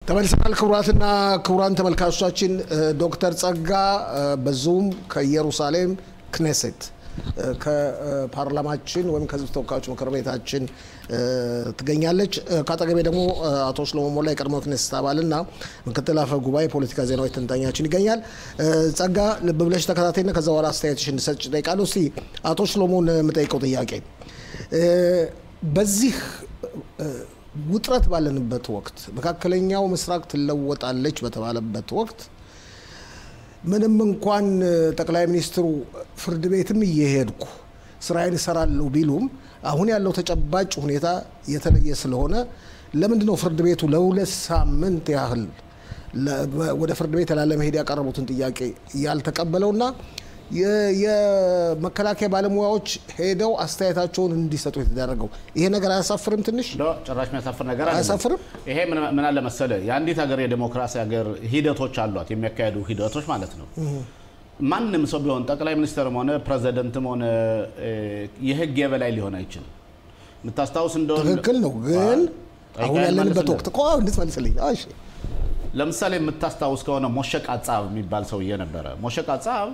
ተመልሰናል ክቡራትና ክቡራን ተመልካቾቻችን ዶክተር ጸጋ በዙም ከኢየሩሳሌም ክኔሴት ከፓርላማችን ወይም ከህዝብ ተወካዮች ምክር ቤታችን ትገኛለች ካጠገቤ ደግሞ አቶ ሽሎሞ ሞላ የቀድሞ ክኔሴት አባልና ምክትል አፈ ጉባኤ ፖለቲካ ዜናዎች ተንታኛችን ይገኛል ጸጋ ልብ ብለሽ ተከታተይና ከዛ በኋላ አስተያየትሽን እንድሰጭ ጠይቃለሁ እስቲ አቶ ሽሎሞን የምጠይቀው ጥያቄ በዚህ ውጥረት ባለንበት ወቅት መካከለኛው ምስራቅ ትለወጣለች በተባለበት ወቅት ምንም እንኳን ጠቅላይ ሚኒስትሩ ፍርድ ቤትም እየሄድኩ ስራዬን እሰራለሁ ቢሉም አሁን ያለው ተጨባጭ ሁኔታ የተለየ ስለሆነ ለምንድነው ፍርድ ቤቱ ለሁለት ሳምንት ያህል ወደ ፍርድ ቤት ላለመሄድ ያቀረቡትን ጥያቄ ያልተቀበለውና የመከላከያ ባለሙያዎች ሄደው አስተያየታቸውን እንዲሰጡ የተደረገው ይሄ ነገር አያሳፍርም ትንሽ ጭራሽ የሚያሳፍር ነገር አያሳፍርም ይሄ ምን አለ መሰለ የአንዲት ሀገር የዲሞክራሲ ሀገር ሂደቶች አሏት የሚያካሂዱ ሂደቶች ማለት ነው ማንንም ሰው ቢሆን ጠቅላይ ሚኒስትርም ሆነ ፕሬዝዳንትም ሆነ የህግ የበላይ ሊሆን አይችልም ምታስታውስ እንደሆነ ትክክል ነው ግን አሁን ያለንበት ወቅት ቆይ እንድትመልስልኝ እሺ ለምሳሌ ምታስታውስ ከሆነ ሞሸቅ አጻብ የሚባል ሰው የነበረ ሞሸቅ አጻብ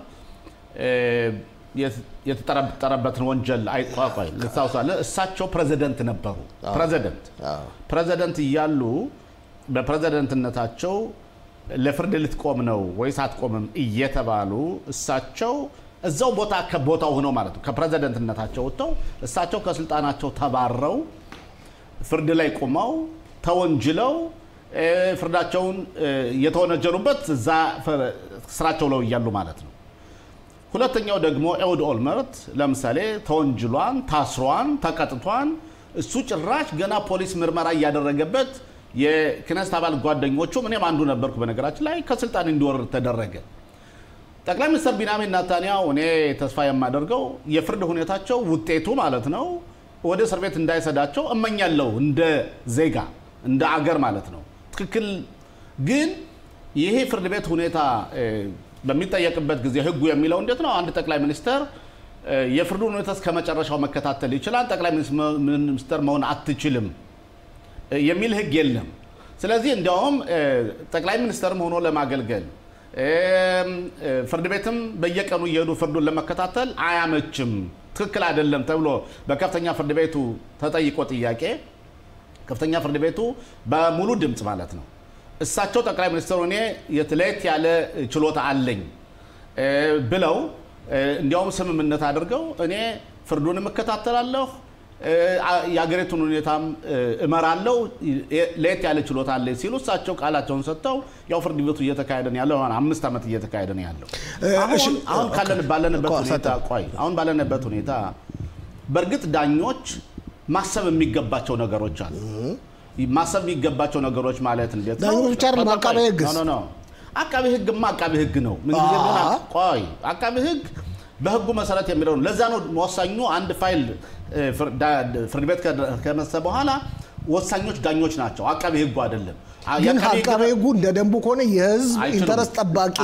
የተጠረጠረበትን ወንጀል አይቋቋይ ለታውሳለ እሳቸው ፕሬዝዳንት ነበሩ ፕሬዝዳንት ይያሉ በፕሬዝዳንትነታቸው ለፍርድ ልትቆም ነው ወይስ አትቆምም እየተባሉ እሳቸው እዛው ቦታው ሆኖ ማለት ነው ከፕሬዝዳንትነታቸው ወጥተው እሳቸው ከስልጣናቸው ተባረው ፍርድ ላይ ቆመው ተወንጅለው ፍርዳቸውን የተወነጀሉበት እዛ ስራቸው ላይ ይያሉ ማለት ነው ሁለተኛው ደግሞ ኤውድ ኦልመርት ለምሳሌ ተወንጅሏን ታስሯን ተቀጥቷን እሱ ጭራሽ ገና ፖሊስ ምርመራ ያደረገበት የክነስት አባል ጓደኞቹ እኔም አንዱ ነበርኩ በነገራችን ላይ ከስልጣን እንዲወርድ ተደረገ ጠቅላይ ሚኒስትር ቢንያሚን ኔታንያሁ እኔ ተስፋ የማደርገው የፍርድ ሁኔታቸው ውጤቱ ማለት ነው ወደ እስር ቤት እንዳይሰዳቸው እመኛለሁ እንደ ዜጋ እንደ አገር ማለት ነው ትክክል ግን ይሄ ፍርድ ቤት ሁኔታ በሚጠየቅበት ጊዜ ህጉ የሚለው እንዴት ነው አንድ ጠቅላይ ሚኒስትር የፍርዱን ሁኔታ ከመጨረሻው መከታተል ይችላል ጠቅላይ ሚኒስትር መሆን አትችልም የሚል ህግ የለም ስለዚህ እንደውም ጠቅላይ ሚኒስትርም ሆኖ ለማገልገል ፍርድ ቤትም በየቀኑ ይሄዱ ፍርዱን ለመከታተል አያመችም ትክክል አይደለም ተብሎ በከፍተኛ ፍርድ ቤቱ ተጠይቆ ጥያቄ ከፍተኛ ፍርድ ቤቱ በሙሉ ድምጽ ማለት ነው እሳቸው ጠቅላይ ሚኒስትሩ እኔ የትለይት ያለ ችሎታ አለኝ ብለው እንዲያውም ስምምነት አድርገው እኔ ፍርዱን መከታተላለሁ ያገሬቱን ሁኔታም እመራለሁ ለየት ያለ ችሎታ አለኝ ሲሉ እሳቸው ቃላቸውን ሰጥተው ያው ፍርድ ቤቱ እየተካሄደ ነው ያለው 5 አመት እየተካሄደ ነው ያለው አሁን ባለንበት ሁኔታ በርግጥ ዳኞች ማሰብ የሚገባቸው ነገሮች አሉ ማሰብ የሚገባቸው ነገሮች ማለት እንዴት ነው ዳኞች ቻርል አቃቤ ህግ ኖ አቃቤ ህግ ነው ምን ጊዜ ቢሆን ቆይ አቃቤ ህግ በህጉ መሰረት የሚለው ለዛ ነው ወሳኙ አንድ ፋይል ፍርድ ቤት ከመሰ በኋላ ወሳኞች ዳኞች ናቸው አቃቤ ህጉ አይደለም አቃቤ ህጉ እንደ ደንቡ ከሆነ የህዝብ ኢንተረስት ጠባቂ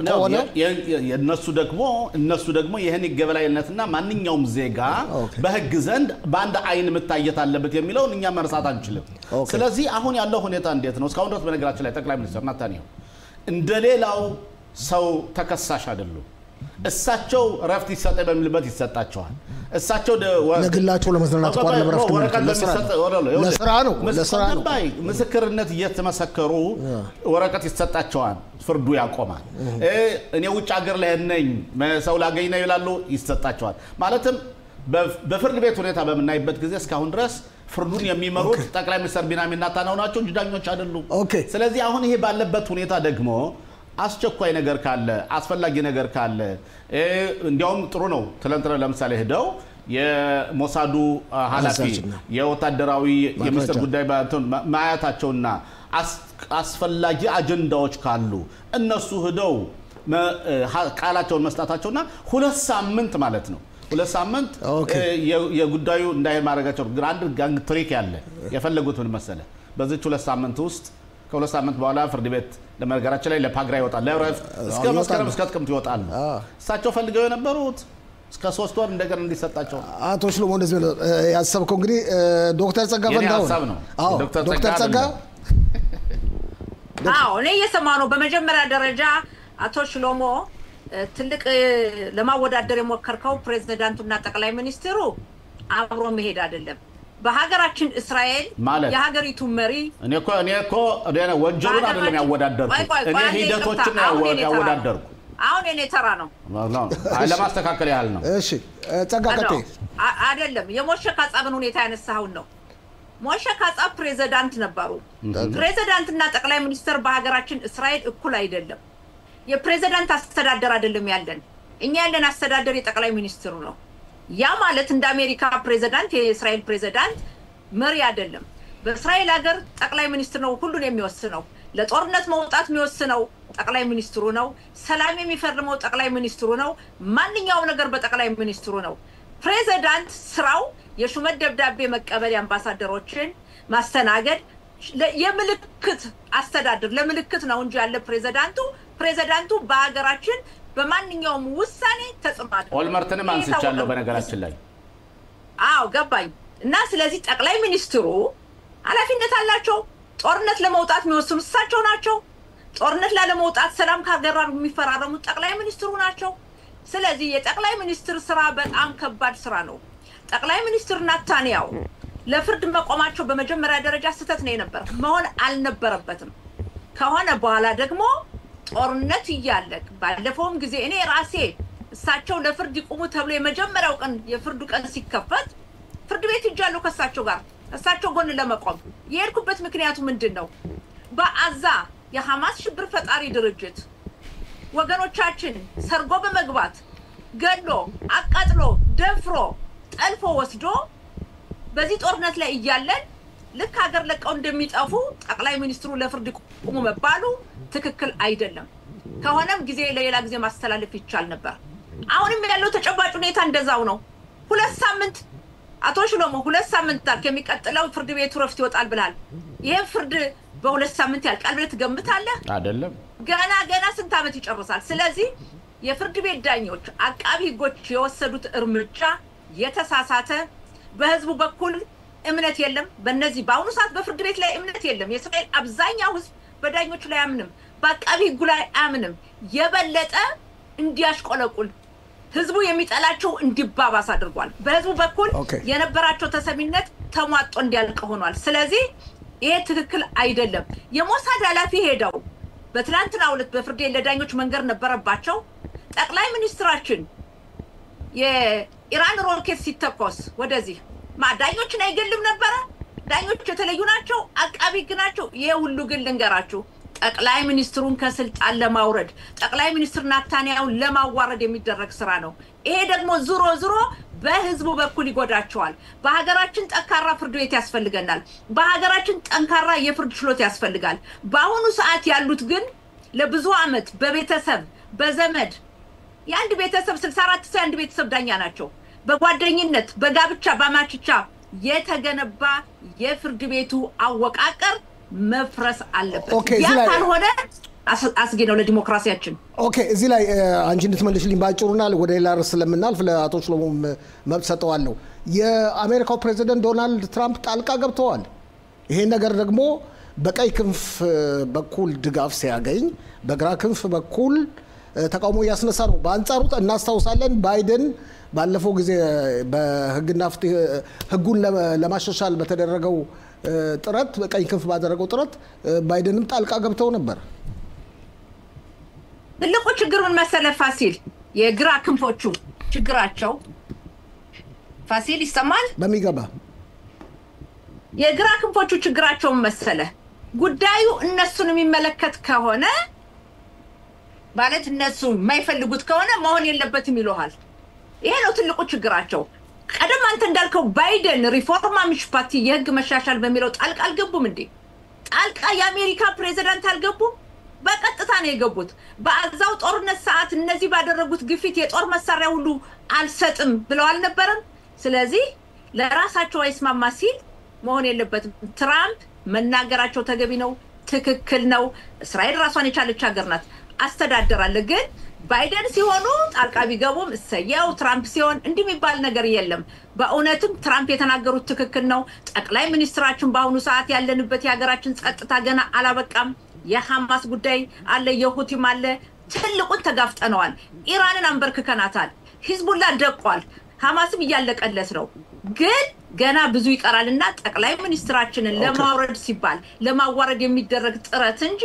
ከሆነ እነሱ ደግሞ ይሄን ይገበላይነትና ማንኛውም ዜጋ በህግ ዘንድ በአንድ አይን መታየት አለበት የሚለው እኛ መርሳት አንችልም ስለዚህ አሁን ያለው ሁኔታ እንዴት ነው እስካሁን ድረስ በነገራችን ላይ ጠቅላይ ሚኒስትር ኔታንያሁ እንደሌላው ሰው ተከሳሽ አይደሉም እሳቸው ረፍት ይሰጣ በሚልበት ይሰጣቸዋል እሳቸው ለግላቸው ለመዝናናት ቆር ለረፍት ለስራ ነው ምስክርነት እየተመሰከሩ ወረቀት ይሰጣቸዋል ፍርዱ ያቆማል እኔ ውጭ ሀገር ላይ ነኝ ሰው ላገኝ ነው ይላሉ ይሰጣቸዋል ማለትም በፍርድ ቤት ሁኔታ በመናይበት ጊዜ እስካሁን ድረስ ፍርዱን የሚመሩት ጠቅላይ ሚኒስትር ቢንያሚን ኔታንያሁ ናቸው እንጂ ዳኞች አይደሉም ስለዚህ አሁን ይሄ ባለበት ሁኔታ ደግሞ አስቸኳይ ነገር ካለ አስፈላጊ ነገር ካለ እንዲያውም ጥሩ ነው ትላንትና ለምሳሌ ሄደው የሞሳዱ ሐላፊ የወታደራዊ የሚኒስትር ጉዳይ ማያታቸውና አስፈላጊ አጀንዳዎች ካሉ እነሱ ሄደው ቃላቸውን መስጣታቸውና 2 ሳምንት ማለት ነው 2 ሳምንት የጉዳዩ እንዳይሄድ ማድረጋቸው ግራንድ ጋንግ ትሪክ ያለ የፈለጉት ምን መሰለ በዚህ 2 ሳምንት ውስጥ ከሁለት ሳምንት በኋላ ፍርድ ቤት ለመገራቸው ላይ ለፓግራ ይወጣል ለረፍት እስከ መስከረም እስከ ጥቅምት ይወጣል እሳቸው ፈልገው የነበሩት እስከ 3 ወር እንደገና እንዲሰጣቸው አቶ ሽሎሞ እንደዚህ ያሰብከው እንግዲህ ዶክተር ጸጋ ፈንታው ነው ዶክተር ጸጋ አዎ እኔ እየሰማሁ ነው። በመጀመሪያ ደረጃ አቶ ሽሎሞ ትልቅ ለማወዳደር የሞከርከው ፕሬዝዳንቱና ጠቅላይ ሚኒስትሩ አብሮ መሄድ አይደለም። በሀገራችን እስራኤል የሀገሪቱ መሪ እኔ እኮ ወንጀሉን አይደለም ያወዳደርኩት እኔ ሂደቶችን ያወዳደርኩ አሁን እኔ ተራ ነው ለማስተካከል ያህል ነው። እሺ ጸጋቀቴ አይደለም የሞሼ ካጻብን ሁኔታ ያነሳሁን ነው። ሞሼ ካጻብ ፕሬዝዳንት ነበሩ። ፕሬዝዳንትና ጠቅላይ ሚኒስትር በሀገራችን እስራኤል እኩል አይደለም። የፕሬዝዳንት አስተዳደር አይደለም ያለን እኛ ያለን አስተዳደር የጠቅላይ ሚኒስትሩ ነው። ያ ማለት እንደ አሜሪካ ፕሬዝዳንት የእስራኤል ፕሬዝዳንት መሪ አይደለም። በእስራኤል ሀገር ጠቅላይ ሚኒስትር ነው ሁሉን የሚወስነው። ለጦርነት መውጣት የሚወስነው ጠቅላይ ሚኒስትሩ ነው። ሰላም የሚፈርመው ጠቅላይ ሚኒስትሩ ነው። ማንኛውም ነገር በጠቅላይ ሚኒስትሩ ነው። ፕሬዝዳንት ስራው የሹመት ደብዳቤ መቀበል፣ አምባሳደሮችን ማስተናገድ፣ የምልክት አስተዳደር ለምልክት ነው እንጂ ያለ ፕሬዝዳንቱ በሀገራችን በማንኛውም ውሳኔ ተጽማደ ኦልመርትንም አንስቻለሁ በነገራችን ላይ አዎ ገባኝ። እና ስለዚህ ጠቅላይ ሚኒስትሩ ኃላፊነት አላቸው። ጦርነት ለመውጣት የሚወስኑ እሳቸው ናቸው። ጦርነት ላለመውጣት ሰላም ካገራሩ የሚፈራረሙት ጠቅላይ ሚኒስትሩ ናቸው። ስለዚህ የጠቅላይ ሚኒስትር ስራ በጣም ከባድ ስራ ነው። ጠቅላይ ሚኒስትር ናታንያሁ ለፍርድ መቆማቸው በመጀመሪያ ደረጃ ስህተት ነው የነበር መሆን አልነበረበትም። ከሆነ በኋላ ደግሞ ጦርነት ይያለቅ ባለፈውም ጊዜ እኔ ራሴ እሳቸው ለፍርድ ይቆሙ ተብሎ የመጀመሪያው ቀን የፍርዱ ቀን ሲከፈት ፍርድ ቤት ይጃለው ከሳቸው ጋር እሳቸው ጎን ለመቆም የሄድኩበት ምክንያቱ ምንድነው? በአዛ የሐማስ ሽብር ፈጣሪ ድርጅት ወገኖቻችን ሰርጎ በመግባት ገሎ አቃጥሎ ደፍሮ ጠልፎ ወስዶ በዚህ ጦርነት ላይ ይያለን ልክ ሀገር ለቀው እንደሚጠፉ ጠቅላይ ሚኒስትሩ ለፍርድ ይቆሙ መባሉ ትክክል አይደለም። ከሆነም ጊዜ ለሌላ ጊዜ ማስተላለፍ ይቻል ነበር። አሁንም ያለው ተጨባጭ ሁኔታ እንደዛው ነው። 2 ሳምንት አቶ ሽሎሞ 2 ሳምንት ከሚቀጥለው ፍርድ ቤቱ ረፍት ይወጣል ብላል። ይሄ ፍርድ በ2 ሳምንት ያልቃል ብለህ ትገምታለህ? አይደለም ገና ስንት ዓመት ይጨርሳል? ስለዚህ የፍርድ ቤት ዳኞች አቃቢ ህጎች የወሰዱት እርምጃ የተሳሳተ በህዝቡ በኩል እምነት የለም። በእነዚህ በአሁኑ ሰዓት በፍርድ ቤት ላይ እምነት የለም። የእስራኤል አብዛኛው ህዝብ በዳኞች ላይ አምንም በአቃቢ ህጉ ላይ አምንም የበለጠ እንዲያሽቆለቁል ህዝቡ የሚጠላቸው እንዲባባስ አድርጓል። በህዝቡ በኩል የነበራቸው ተሰሚነት ተሟጦ እንዲያልቅ ሆኗል። ስለዚህ ይሄ ትክክል አይደለም። የሞሳድ ኃላፊ ሄደው በትላንትናው ዕለት በፍርድ ቤት ለዳኞች መንገር ነበረባቸው። ጠቅላይ ሚኒስትራችን የኢራን ሮኬት ሲተኮስ ወደዚህ ማዳኞችን አይገልም ነበር። ዳኞች የተለዩ ናቸው፣ አቃቢ ህግ ናቸው። ይሄ ሁሉ ግን ልንገራችሁ ጠቅላይ ሚኒስትሩን ከስልጣን ለማውረድ ጠቅላይ ሚኒስትር ናታንያሁን ለማዋረድ የሚደረግ ስራ ነው። ይሄ ደግሞ ዙሮ በህዝቡ በኩል ይጎዳቸዋል። በሀገራችን ጠንካራ ፍርድ ቤት ያስፈልገናል። በሀገራችን ጠንካራ የፍርድ ችሎት ያስፈልጋል። በአሁኑ ሰዓት ያሉት ግን ለብዙ አመት በቤተሰብ በዘመድ የአንድ ቤተሰብ 64 ሰው አንድ ቤተሰብ ዳኛ ናቸው። በጓደኝነት በጋብቻ በማችቻ የተገነባ የፍርድ ቤቱ አወቃቀር መፍረስ አለበት። ያ ካልሆነ አስጊ ነው ለዲሞክራሲያችን። ኦኬ እዚህ ላይ አንቺ እንድትመልሽልኝ ባጭሩና ወደ ሌላ ርዕስ ስለምናልፍ ለአቶ ሽሎሞ መብት ሰጠዋለሁ። የአሜሪካው ፕሬዝዳንት ዶናልድ ትራምፕ ጣልቃ ገብተዋል። ይሄ ነገር ደግሞ በቀይ ክንፍ በኩል ድጋፍ ሲያገኝ በግራ ክንፍ በኩል ተቃውሞ ያስነሳ ነው። በአንጻሩ እናስታውሳለን ባይደን ባለፈው ጊዜ በህግና ፍትህ ህጉን ለማሻሻል በተደረገው ጥረት በቀይ ክንፍ ባደረገው ጥረት ባይደንም ጣልቃ ገብተው ነበር። ትልቁ ችግር ምን መሰለህ ፋሲል? የግራ ክንፎቹ ችግራቸው ፋሲል ይሰማል በሚገባ የግራ ክንፎቹ ችግራቸው መሰለህ ጉዳዩ እነሱን የሚመለከት ከሆነ ማለት እነሱ የማይፈልጉት ከሆነ መሆን የለበትም ይሉሃል። ይሄ ነው ትልቁ ችግራቸው። ቀደም አንተ እንዳልከው ባይደን ሪፎርማሚሽ ፓርቲ የህግ መሻሻል በሚለው ጣልቃ አልገቡም እንዴ? ጣልቃ የአሜሪካ ፕሬዝዳንት አልገቡም? በቀጥታ ነው የገቡት። በአዛው ጦርነት ሰዓት እነዚህ ባደረጉት ግፊት የጦር መሳሪያ ሁሉ አልሰጥም ብለው አልነበረም? ስለዚህ ለራሳቸው አይስማማ ሲል መሆን የለበትም። ትራምፕ መናገራቸው ተገቢ ነው፣ ትክክል ነው። እስራኤል ራሷን የቻለች ሀገር ናት፣ አስተዳደራለ። ግን ባይደን ሲሆኑ ጣልቃ ቢገቡም እሰየው፣ ትራምፕ ሲሆን እንዲህ የሚባል ነገር የለም። በእውነትም ትራምፕ የተናገሩት ትክክል ነው። ጠቅላይ ሚኒስትራችን በአሁኑ ሰዓት ያለንበት የሀገራችን ጸጥታ ገና አላበቃም። የሐማስ ጉዳይ አለ የሁቲም አለ ትልቁን ተጋፍጠነዋል ኢራንን አንበርክከናታል ሂዝቡላ ደቋል ሐማስም እያለቀለት ነው ግን ገና ብዙ ይቀራልና ጠቅላይ ሚኒስትራችንን ለማውረድ ሲባል ለማዋረድ የሚደረግ ጥረት እንጂ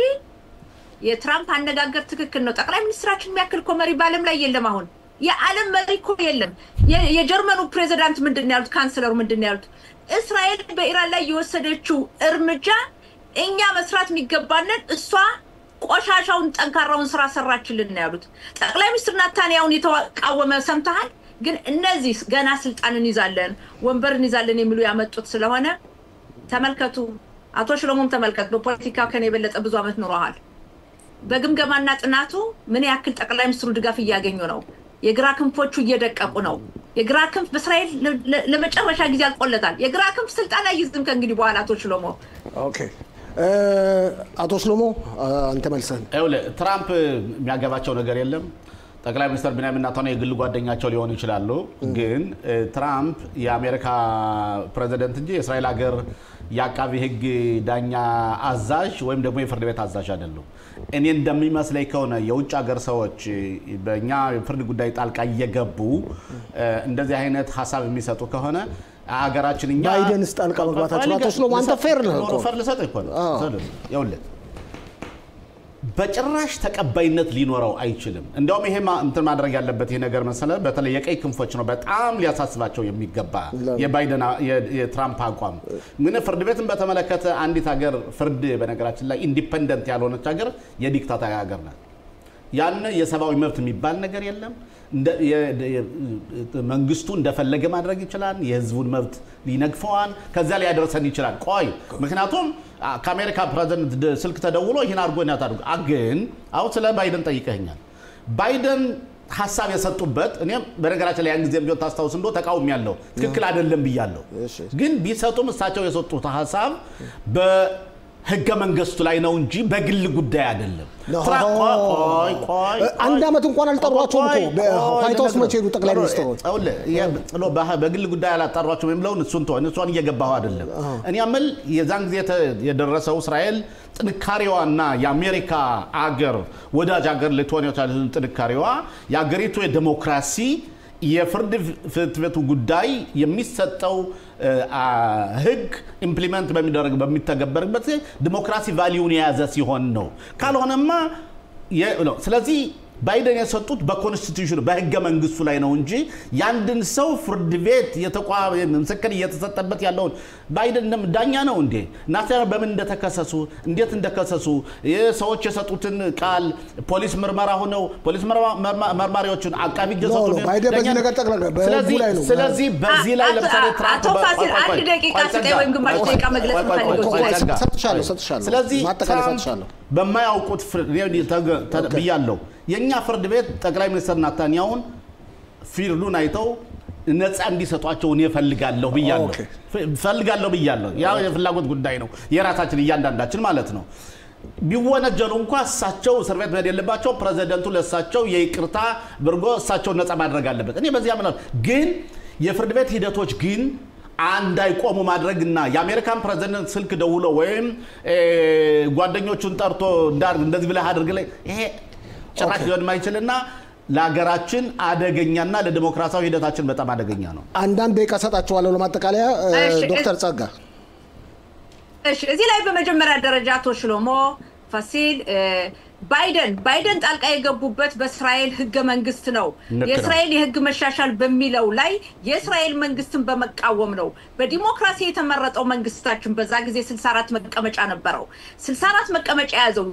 የትራምፕ አነጋገር ትክክል ነው ጠቅላይ ሚኒስትራችን የሚያክል ኮመሪ ባለም ላይ የለም አሁን የዓለም መሪ እኮ የለም የጀርመኑ ፕሬዝዳንት ምንድነው ያሉት ካንሰለሩ ምንድነው ያሉት እስራኤል በኢራን ላይ የወሰደችው እርምጃ እኛ መስራት የሚገባንን እሷ ቆሻሻውን ጠንካራውን ስራ ሰራችልን ነው ያሉት ጠቅላይ ሚኒስትር ናታንያሁን የተቃወመ ሰምተሃል ግን እነዚህ ገና ስልጣንን ይዛለን ወንበርን ይዛለን የሚሉ ያመጡት ስለሆነ ተመልከቱ አቶ ሽሎሞም ተመልከት በፖለቲካ ከኔ የበለጠ ብዙ አመት ኖረዋል በግምገማና ጥናቱ ምን ያክል ጠቅላይ ሚኒስትሩ ድጋፍ እያገኙ ነው የግራ ክንፎቹ እየደቀቁ ነው የግራ ክንፍ በእስራኤል ለመጨረሻ ጊዜ አልቆለታል የግራ ክንፍ ስልጣን አይዝም ከእንግዲህ በኋላ አቶ ሽሎሞ ኦኬ አቶ ሽሎሞ አንተ መልሰን ትራምፕ የሚያገባቸው ነገር የለም ጠቅላይ ሚኒስትር ቢንያሚን ኔታንያሁ የግል ጓደኛቸው ሊሆኑ ይችላሉ ግን ትራምፕ የአሜሪካ ፕሬዝዳንት እንጂ የእስራኤል ሀገር ያቃቢ ህግ ዳኛ አዛዥ ወይም ደግሞ የፍርድ ቤት አዛዥ አይደሉም እኔ እንደሚመስለኝ ከሆነ የውጭ ሀገር ሰዎች በእኛ ፍርድ ጉዳይ ጣልቃ እየገቡ እንደዚህ አይነት ሐሳብ የሚሰጡ ከሆነ ሀገራችንኛ ባይደንስ ጣልቃ መግባታቸው አቶ ሽሎሞ አንተ ፌር ነው እኮ ፈር ለሰጠ እኮ ይኸውልህ በጭራሽ ተቀባይነት ሊኖረው አይችልም እንደውም ይሄ እንትን ማድረግ ያለበት ይሄ ነገር መሰለ በተለይ የቀይ ክንፎች ነው በጣም ሊያሳስባቸው የሚገባ የባይደን የትራምፕ አቋም ምን ፍርድ ቤትን በተመለከተ አንዲት ሀገር ፍርድ በነገራችን ላይ ኢንዲፔንደንት ያልሆነች ሀገር የዲክታተር ሀገር ናት ያን የሰብአዊ መብት የሚባል ነገር የለም መንግስቱ እንደፈለገ ማድረግ ይችላል የህዝቡን መብት ሊነግፈዋል ከዛ ላይ ያደርሰን ይችላል ቆይ ምክንያቱም ከአሜሪካ ፕሬዝዳንት ስልክ ተደውሎ ይሄን አርጎና ታድርጉ ግን አው ስለ ባይደን ጠይቀኛል ባይደን ሐሳብ የሰጡበት እኔ በነገራችን ላይ ያን ጊዜ ቢሆን ታስታውስ እንደው ተቃውም ያለው ትክክል አይደለም ብያለሁ ግን ቢሰጡም እሳቸው የሰጡት ሐሳብ በህገ መንግስቱ ላይ ነው እንጂ በግል ጉዳይ አይደለም ቆይ አንድ አመት እንኳን አልጠሯቸውም እኮ በዋይት ሃውስ መቼ ነው ጠቅላይ ሚኒስትሩ በግል ጉዳይ አላጠሯቸውም የሚለው እሱን እየገባው አይደለም እኔ አመል የዛን ጊዜ የደረሰው እስራኤል ጥንካሬዋና የአሜሪካ አገር ወዳጅ አገር ለቶኒዮ ጥንካሬዋ የአገሪቱ የዲሞክራሲ የፍርድ ቤቱ ጉዳይ የሚሰጠው ህግ ኢምፕሊመንት በሚተገበርበት ዲሞክራሲ ቫልዩን የያዘ ሲሆን ነው ካልሆነማ ስለዚህ ባይደን የሰጡት በኮንስቲቲዩሽን በህገ መንግስቱ ላይ ነው እንጂ ያንድን ሰው ፍርድ ቤት የተቋም ምስክር እየተሰጠበት ያለው ባይደን ዳኛ ነው እንዴ ናታንያሁ በምን እንደተከሰሱ እንዴት እንደከሰሱ የሰዎች የሰጡትን ቃል ፖሊስ ምርመራ ሆነው ፖሊስ መርማሪዎችን አቃቢ ገሰጡ ባይደን በዚህ ነገር ጠቅላላ በህጉ ላይ ነው ስለዚህ በዚህ ላይ ለምሳሌ ትራምፕ ፋሲል አንድ ደቂቃ ስጠኝ ወይም ግማሽ ደቂቃ መግለጽ ፈልገው ሰጥቻለሁ ስለዚህ ማጠቃለያ ሰጥቻለሁ በማያውቁት ብያለሁ የኛ ፍርድ ቤት ጠቅላይ ሚኒስትር ናታንያሁን ፍርዱን አይተው ነፃ እንዲሰጧቸው ነው ይፈልጋለሁ ብያለሁ ያው የፍላጎት ጉዳይ ነው የራሳችን እያንዳንዳችን ማለት ነው ቢወነጀሉ እንኳን እሳቸው እስር ቤት መሄድ የለባቸው ፕሬዝዳንቱ ለእሳቸው የይቅርታ ብርጎ እሳቸው ነፃ ማድረግ አለበት እኔ በዚህ አመናለሁ ግን የፍርድ ቤት ሂደቶች ግን አንድ አይቆሙ ማድረግና የአሜሪካን ፕሬዝዳንት ስልክ ደውሎ ወይም ጓደኞቹን ጠርቶ እንደዚህ ብለህ አድርግ ላይ ይሄ ጭራሽ ሊሆን ማይችልና ለሀገራችን አደገኛና ለዲሞክራሲያዊ ሂደታችን በጣም አደገኛ ነው አንዳንድ ደቂቃ ሰጣችኋለሁ ለማጠቃለያ ዶክተር ጸጋ እሺ እዚህ ላይ በመጀመሪያ ደረጃ አቶ ሽሎሞ ፋሲል ባይደን ጣልቃ የገቡበት በእስራኤል ህገ መንግስት ነው የእስራኤል የህግ መሻሻል በሚለው ላይ የእስራኤል መንግስትን በመቃወም ነው በዲሞክራሲ የተመረጠው መንግስታችን በዛ ጊዜ 64 መቀመጫ ነበረው 64 መቀመጫ ያዘው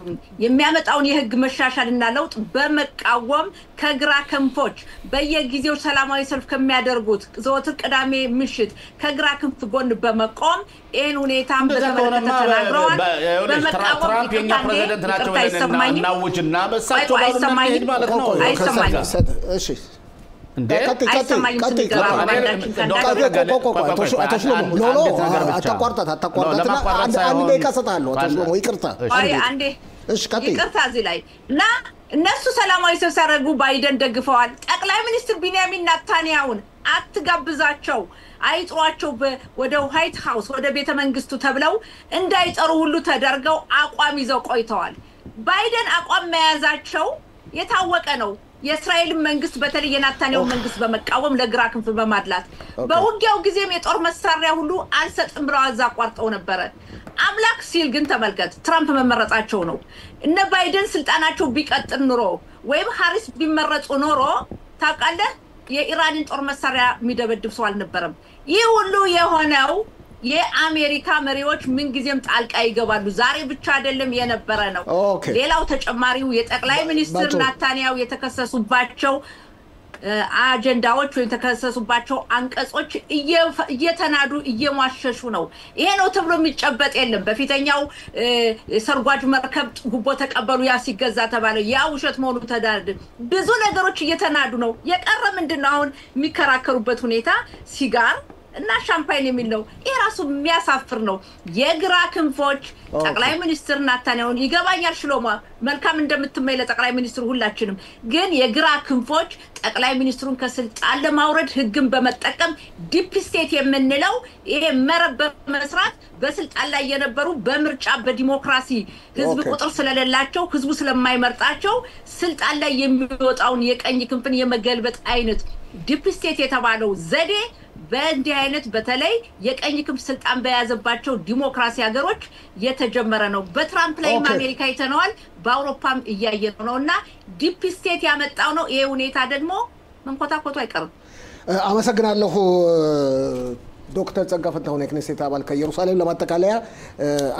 የሚያመጣውን የህግ መሻሻልና ለውጥ በመቃወም ከግራ ክንፎች በየጊዜው ሰላማዊ ሰልፍ ከሚያደርጉት ዘወትር ቅዳሜ ምሽት ከግራ ክንፍ ጎን በመቆም ይሄን ሁኔታም በተመለከተ ተናግረዋል ትራምፕ የኛ ፕሬዝዳንት ናቸው ናውጅና በሳቸው ባለመሄድ ማለት ነው አይሰማኝ እሺ እንዴ አይሰማኝ አታቋርጣትና አንድ ደቂቃ ሰጣለሁ አቶ ይቅርታ አንዴ ይቅርታ እዚህ ላይ እና እነሱ ሰላማዊ ሰልፍ ሲያደርጉ ባይደን ደግፈዋል ጠቅላይ ሚኒስትር ቢንያሚን ኔታንያሁን አትጋብዛቸው አይጥሯቸው ወደ ዋይት ሃውስ ወደ ቤተ መንግስቱ ተብለው እንዳይጠሩ ሁሉ ተደርገው አቋም ይዘው ቆይተዋል ባይደን አቋም መያዛቸው የታወቀ ነው የእስራኤል መንግስት በተለይ የናታንያሁ መንግስት በመቃወም ለግራ ክንፍ በማድላት በውጊያው ጊዜም የጦር መሳሪያ ሁሉ አልሰጥም ብለው አዛቋርጠው ነበር አምላክ ሲል ግን ተመልከት ትራምፕ መመረጣቸው ነው እነ ባይደን ስልጣናቸው ቢቀጥል ኑሮ ወይም ሃሪስ ቢመረጡ ኑሮ ታውቃለህ የኢራንን ጦር መሳሪያ የሚደበድብ ሰው አልነበረም ይህ ሁሉ የሆነው የአሜሪካ መሪዎች ምን ጊዜም ጣልቃ ይገባሉ ዛሬ ብቻ አይደለም የነበረ ነው ሌላው ተጨማሪው የጠቅላይ ሚኒስትር ናታንያሁ የተከሰሱባቸው አጀንዳዎች ወይ ተከሰሱባቸው አንቀጾች እየተናዱ እየማሸሹ ነው ይሄ ነው ተብሎ የሚጨበጥ የለም በፊተኛው ሰርጓጅ መርከብ ጉቦ ተቀበሉ ያ ሲገዛ ተባለ ያ ውሸት መሆኑ ተዳርድ ብዙ ነገሮች እየተናዱ ነው የቀረ ምንድነው አሁን የሚከራከሩበት ሁኔታ ሲጋር እና ሻምፓይን የሚለው የራሱ የሚያሳፍር ነው የግራ ክንፎች ጠቅላይ ሚኒስትር ናታንያሁን ይገባኛል ሽሎማ መልካም እንደምትመይ ለጠቅላይ ሚኒስትሩ ሁላችንም ግን የግራ ክንፎች ጠቅላይ ሚኒስትሩን ከስልጣን ለማውረድ ህግን በመጠቀም ዲፕ ስቴት የምንለው ይሄ መረብ በመስራት በስልጣን ላይ የነበሩ በምርጫ በዲሞክራሲ ህዝብ ቁጥር ስለሌላቸው ህዝቡ ስለማይመርጣቸው ስልጣን ላይ የሚወጣውን የቀኝ ክንፍን የመገልበጥ አይነት ዲፕ ስቴት የተባለው ዘዴ በእንዲህ አይነት በተለይ የቀኝ ክንፍ ስልጣን በያዘባቸው ዲሞክራሲ ሀገሮች የተጀመረ ነው በትራምፕ ላይ አሜሪካ ይተነዋል በአውሮፓም እያየነው ነውና ዲፕ ስቴት ያመጣው ነው ይሄ ሁኔታ ደግሞ መንኮታኮቱ አይቀርም አመሰግናለሁ ዶክተር ጸጋ ፈንታሁን የክኔሴት አባል ከኢየሩሳሌም ለማጠቃለያ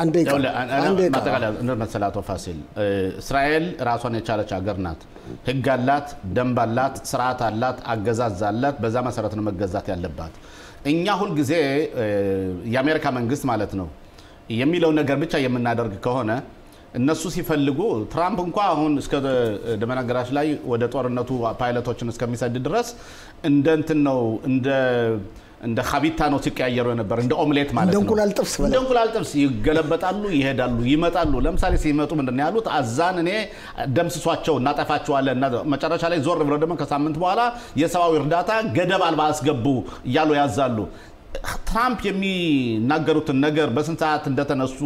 አንዴ ማጠቃለያ እንደመሰላቶ ፋሲል እስራኤል ራሷን የቻለች ሀገር ናት ህግ አላት ደንብ አላት ስርዓት አላት አገዛዝ አላት በዛ መሰረት ነው መገዛት ያለባት እኛ ሁሉ ጊዜ የአሜሪካ መንግስት ማለት ነው የሚለው ነገር ብቻ የምናደርግ ከሆነ እነሱ ሲፈልጉ ትራምፕ እንኳን አሁን እስከ ደመናገራሽ ላይ ወደ ጦርነቱ ፓይለቶችን እስከሚሰድ ድረስ እንደንትን ነው እንደ ኻቢታ ነው ሲቀያየሩ ነበር እንደ ኦምሌት ማለት ነው እንደ እንቁላል ጥብስ ይገለበጣሉ ይሄዳሉ ይመጣሉ ለምሳሌ ሲመጡ ምንድነው ያሉት አዛን እኔ ደምስሷቸው እናጠፋቸዋለን እና መጨረሻ ላይ ዞር ብለው ደግሞ ከሳምንት በኋላ የሰዋዊ እርዳታ ገደብ አልባ አስገቡ ይያሉ ያዛሉ ትራምፕ የሚናገሩትን ነገር በስንት ሰዓት እንደተነሱ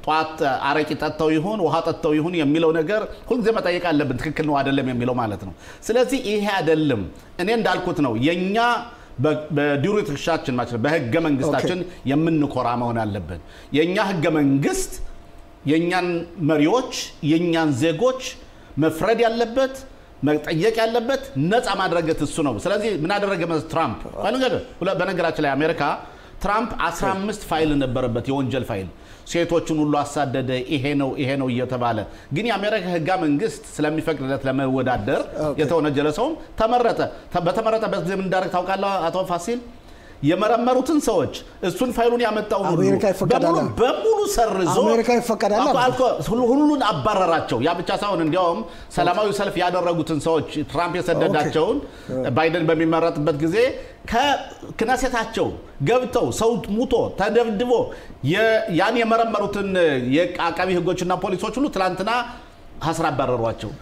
ጧት አረቂ ጠጣው ይሁን ውሃ ጠጣው ይሁን የሚለው ነገር ሁሉ ጊዜ መጠየቅ አለብን ትክክል ነው አይደለም የሚለው ማለት ነው ስለዚህ ይሄ አይደለም እኔ እንዳልኩት ነው የኛ በዲሪትሻችን ማለት በህገ መንግስታችን የምንኮራ መሆን አለበት የኛ ህገ መንግስት የኛን መሪዎች የኛን ዜጎች መፍረድ ያለበት መጠየቅ ያለበት ነፃ ማድረግ እሱ ነው ስለዚህ ምን አደረገ ትራምፕ በነገራችን ላይ አሜሪካ ትራምፕ 15 ፋይል ነበረበት የወንጀል ፋይል ሴቶችን ሁሉ አሳደደ ይሄ ነው እየተባለ ግን የአሜሪካ ህግ መንግስት ስለሚፈቅድለት ለመወዳደር የተወነጀለ ሰው በተመረጠበት ጊዜ ምን እንዳደረገ ታውቃለህ አቶ ፋሲል የመረመሩትን ሰዎች እሱን ፋይሉን ያመጣው በሙሉ ሰርዞ አሜሪካ ይፈቀዳል ሁሉን አባረራቸው ያ ብቻ ሳይሆን እንዲያውም ሰላማዊ ሰልፍ ያደረጉትን ሰዎች ትራምፕ የሰደዳቸውን ባይደን በሚመረጥበት ጊዜ ከክነሴታቸው ገብተው ሰው ሙቶ ተደብድቦ ያን የመረመሩትን የአቃቢ ህጎችና ፖሊሶች ሁሉ ትላንትና ሐስራ አባረሯቸው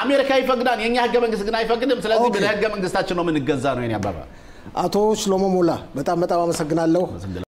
አሜሪካ ይፈቅዳል የኛ ህገ መንግስት ግን አይፈቅድም ስለዚህ በህገ መንግስታችን ነው ምን ገዛ ነው የኔ አባባ አቶ ሽሎሞ ሞላ በጣም አመሰግናለሁ